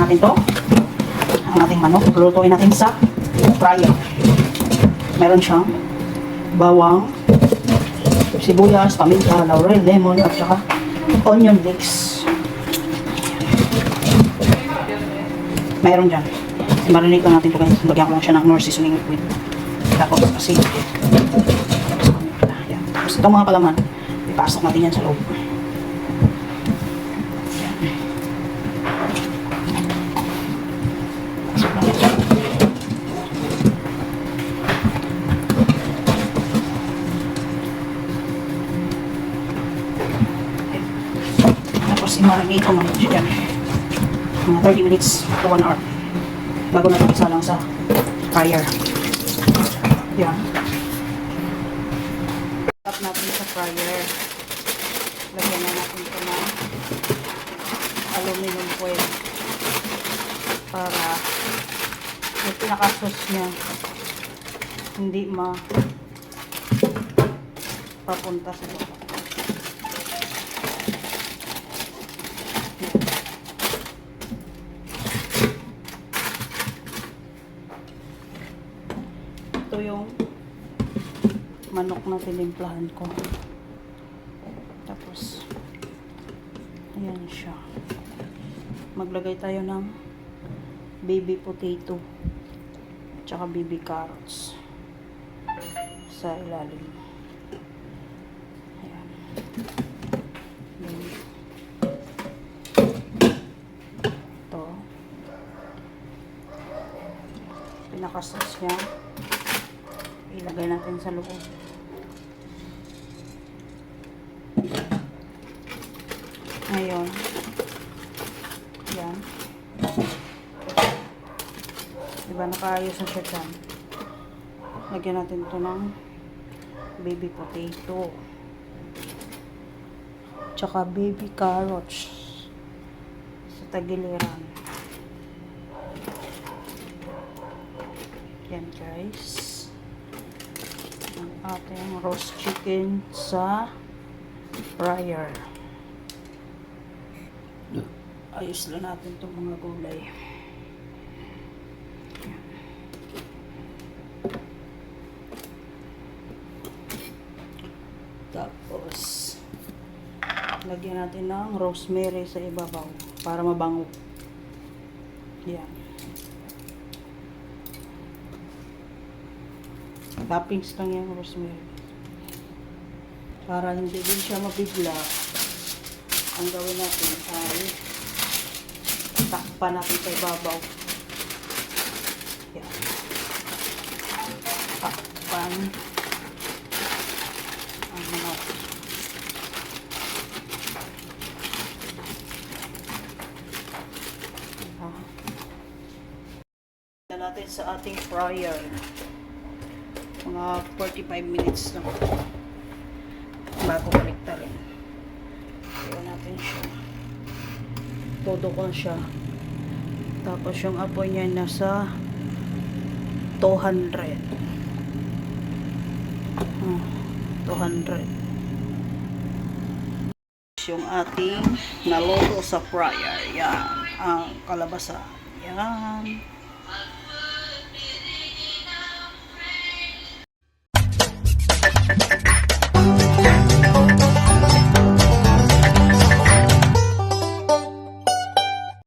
natin to. Ang ating manok. Lulutuin natin sa fryer. Meron siyang bawang, sibuyas, paminta, laurel, lemon, at saka onion flakes. Meron dyan. Marinate lang natin ito guys. Lagyan ko lang siya ng Knorr seasoning liquid. Tapos kasi yan. Tapos itong mga palaman, ipasok natin yan sa loob. Tapos i-marinate ko naman siya dyan. Mga 30 minutes to 1 hour. Bago natin isa lang sa fryer. Yan. Tap natin sa fryer. Lagyan na natin ito ng aluminum foil para yung pinaka-sauce niya hindi papunta sa baba. Ito yung manok na tinimplahan ko. Tapos ayan siya. Maglagay tayo ng baby potato tsaka baby carrots sa ilalim. Ayan. Ito. Pinakasas niya. Ilagay natin sa loob. Ngayon, yan. Diba, nakaayos na siya dyan. Lagyan natin ito ng baby potato. Tsaka baby carrots sa tagiliran. Yan guys. Ang ating roast chicken sa fryer. Ayos lang natin itong mga gulay. Tapos lagyan natin ng rosemary sa ibabaw para mabango. Yan. Toppings lang yung rosemary. Para hindi din siya mabigla, ang gawin natin ay takpan natin sa ibabaw. Yan. Takpan ang manok. Yan natin sa ating fryer. Mga 45 minutes na bago baliktarin. Iwan natin siya. Todo ko siya. Tapos yung apoy niya nasa 200. 200. Yung ating naluto sa fryer. Yan. Ang kalabasa. Yan.